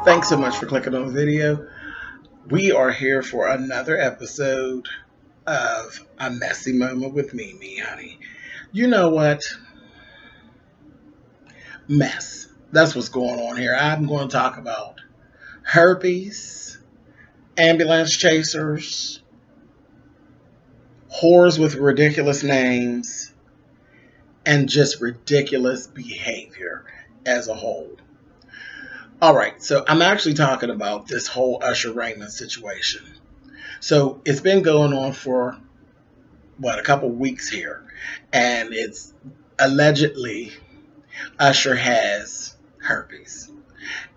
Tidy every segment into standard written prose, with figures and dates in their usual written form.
Thanks so much for clicking on the video. We are here for another episode of A Messy Moment with Mimi, honey. You know what? Mess. That's what's going on here. I'm going to talk about herpes, ambulance chasers, whores with ridiculous names, and just ridiculous behavior as a whole. All right, so I'm actually talking about this whole Usher Raymond situation. So it's been going on for, a couple weeks here. And it's allegedly Usher has herpes.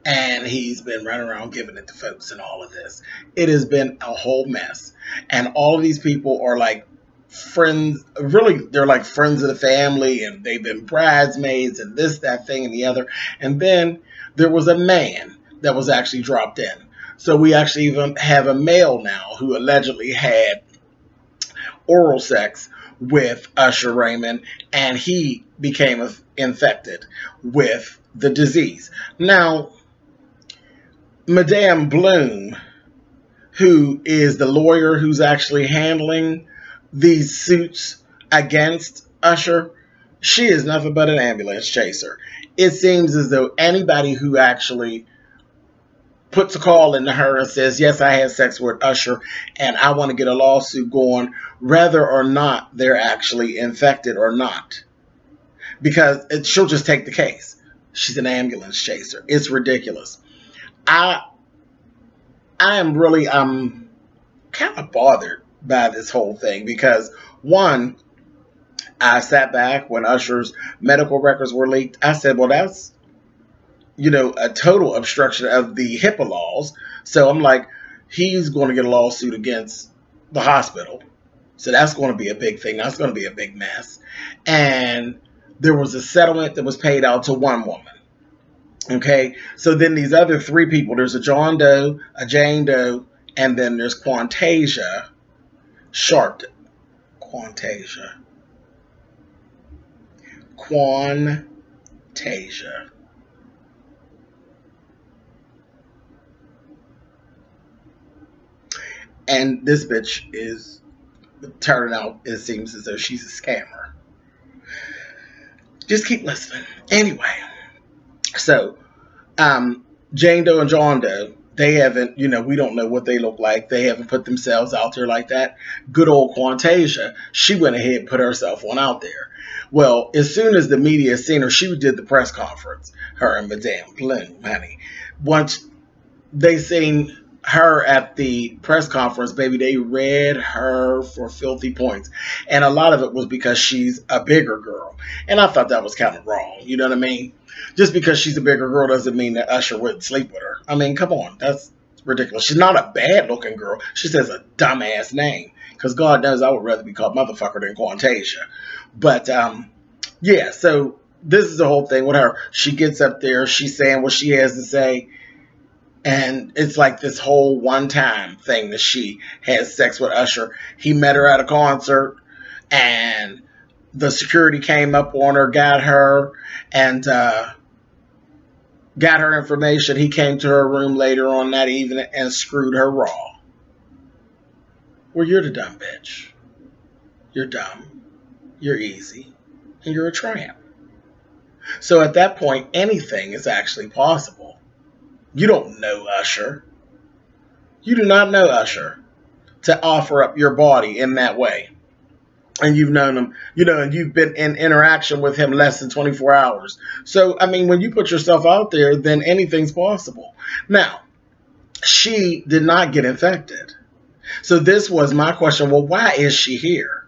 And he's been running around giving it to folks and all of this. It has been a whole mess. And all of these people are like friends, really, they're like friends of the family. And they've been bridesmaids and this, that, thing, and the other. And then there was a man that was actually dropped in. So we actually even have a male now who allegedly had oral sex with Usher Raymond, and he became infected with the disease. Now, Madame Bloom, who is the lawyer who's actually handling these suits against Usher, she is nothing but an ambulance chaser. It seems as though anybody who actually puts a call into her and says, yes, I had sex with Usher and I want to get a lawsuit going, whether or not they're actually infected or not. Because she'll just take the case. She's an ambulance chaser. It's ridiculous. I'm kind of bothered by this whole thing because, one, I sat back when Usher's medical records were leaked. I said, well, that's, a total obstruction of the HIPAA laws. So I'm like, he's going to get a lawsuit against the hospital. So that's going to be a big thing. That's going to be a big mess. And there was a settlement that was paid out to one woman. Okay. So then these other three people, there's a John Doe, a Jane Doe, and then there's Quantasia Sharpton. Quantasia. And this bitch is turning out, it seems as though she's a scammer. Just keep listening. Anyway, so Jane Doe and John Doe, they haven't, we don't know what they look like. They haven't put themselves out there like that. Good old Quantasia, she went ahead and put herself on out there. Well, as soon as the media seen her, she did the press conference, her and Madame Bloom, honey. Once they seen her at the press conference, baby, they read her for filthy points. And a lot of it was because she's a bigger girl. And I thought that was kind of wrong. You know what I mean? Just because she's a bigger girl doesn't mean that Usher wouldn't sleep with her. I mean, come on. That's ridiculous. She's not a bad-looking girl. She says a dumbass name. Because God knows I would rather be called motherfucker than Quantasia. But, yeah, so this is the whole thing with her. She gets up there. She's saying what she has to say. And it's like this whole one-time thing that she has sex with Usher. He met her at a concert. And the security came up on her, got her, and got her information. He came to her room later on that evening and screwed her raw. Well, you're the dumb bitch. You're dumb. You're easy. And you're a tramp. So at that point, anything is actually possible. You don't know Usher. You do not know Usher to offer up your body in that way. And you've known him, and you've been in interaction with him less than 24 hours. So, I mean, when you put yourself out there, then anything's possible. Now, she did not get infected. So this was my question. Well, why is she here?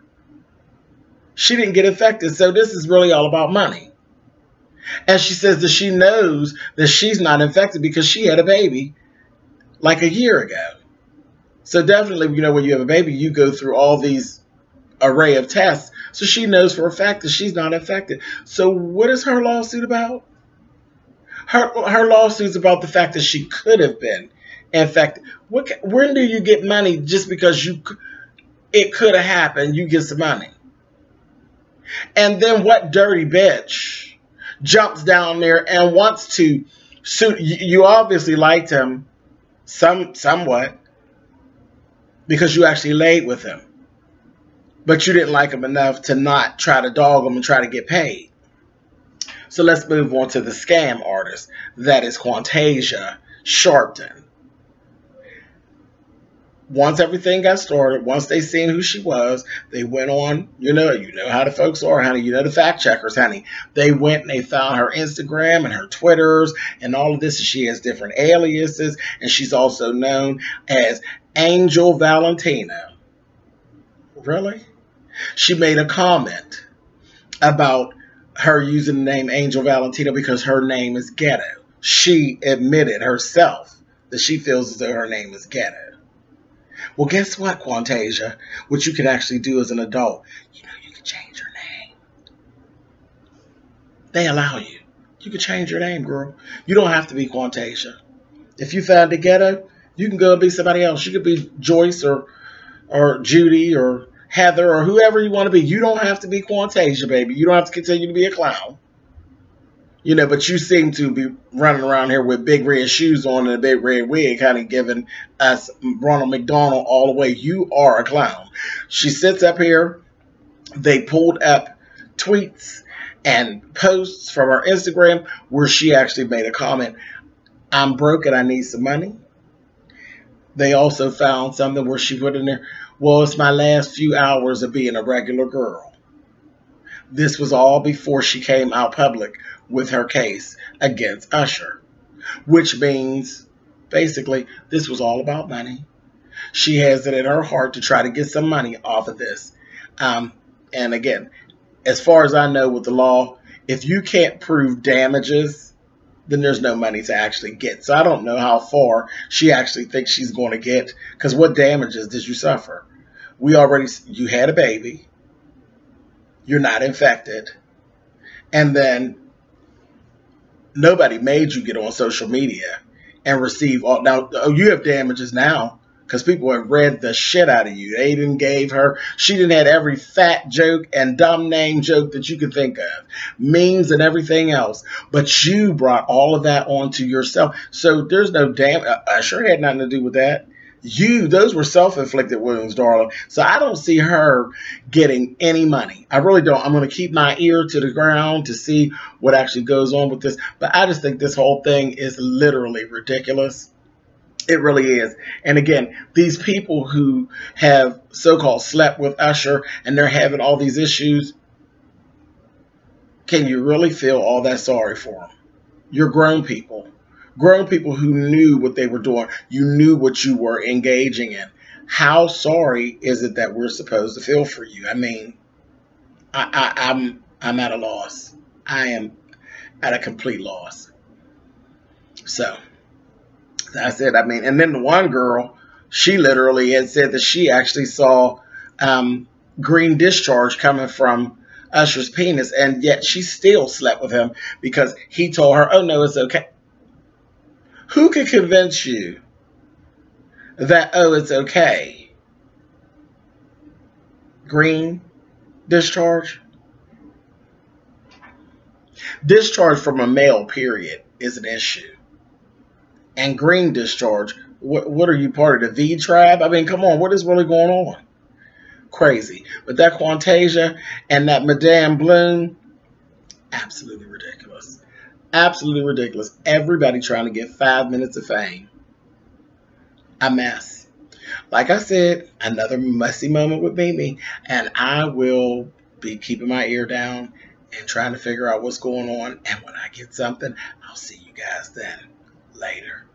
She didn't get infected. So this is really all about money. And she says that she knows that she's not infected because she had a baby like a year ago. So definitely, when you have a baby, you go through all these array of tests. So she knows for a fact that she's not infected. So what is her lawsuit about? Her lawsuit's about the fact that she could have been infected. When do you get money just because it could have happened? You get some money. And then what dirty bitch jumps down there and wants to sue? You obviously liked him somewhat because you actually laid with him. But you didn't like him enough to not try to dog him and try to get paid. So let's move on to the scam artist. That is Quantasia Sharpton. Once everything got started, once they seen who she was, they went on, you know how the folks are, honey. You know the fact checkers, honey. They went and they found her Instagram and her Twitters and all of this. She has different aliases, and she's also known as Angel Valentina. Really? She made a comment about her using the name Angel Valentina because her name is ghetto. She admitted herself that she feels as though her name is ghetto. Well, guess what, Quantasia? What you can actually do as an adult, you can change your name. They allow you. You can change your name, girl. You don't have to be Quantasia. If you found the ghetto, you can go and be somebody else. You could be Joyce or Judy or Heather or whoever you want to be. You don't have to be Quantasia, baby. You don't have to continue to be a clown. But you seem to be running around here with big red shoes on and a big red wig, kind of giving us Ronald McDonald all the way. You are a clown. She sits up here. They pulled up tweets and posts from her Instagram where she actually made a comment. I'm broke and I need some money. They also found something where she put in there, well, it's my last few hours of being a regular girl. This was all before she came out public with her case against Usher, which means basically this was all about money. She has it in her heart to try to get some money off of this. And again, as far as I know with the law, if you can't prove damages, then there's no money to actually get. So I don't know how far she actually thinks she's going to get, because what damages did you suffer? You had a baby. You're not infected. And then nobody made you get on social media and receive all. Now, you have damages now because people have read the shit out of you. They didn't gave her. She didn't had every fat joke and dumb name joke that you could think of. Memes and everything else. But you brought all of that onto yourself. So there's no damage. Usher had nothing to do with that. Those were self-inflicted wounds, darling. So I don't see her getting any money. I really don't. I'm going to keep my ear to the ground to see what actually goes on with this. But I just think this whole thing is literally ridiculous. It really is. And again, these people who have so-called slept with Usher and they're having all these issues, can you really feel all that sorry for them? You're grown people. Grown people who knew what they were doing. You knew what you were engaging in. How sorry is it that we're supposed to feel for you? I mean, I'm at a loss. I am at a complete loss. So that's it. I mean, and then the one girl, she literally had said that she actually saw green discharge coming from Usher's penis, and yet she still slept with him because he told her, oh, no, it's okay. Who could convince you that, oh, it's okay? Green discharge? Discharge from a male, period, is an issue. And green discharge, what are you, part of the V tribe? I mean, come on, what is really going on? Crazy. But that Quantasia and that Madame Bloom, absolutely ridiculous. Absolutely ridiculous. Everybody trying to get 5 minutes of fame. A mess. Like I said, another messy moment with Mimi. And I will be keeping my ear down and trying to figure out what's going on. And when I get something, I'll see you guys then. Later.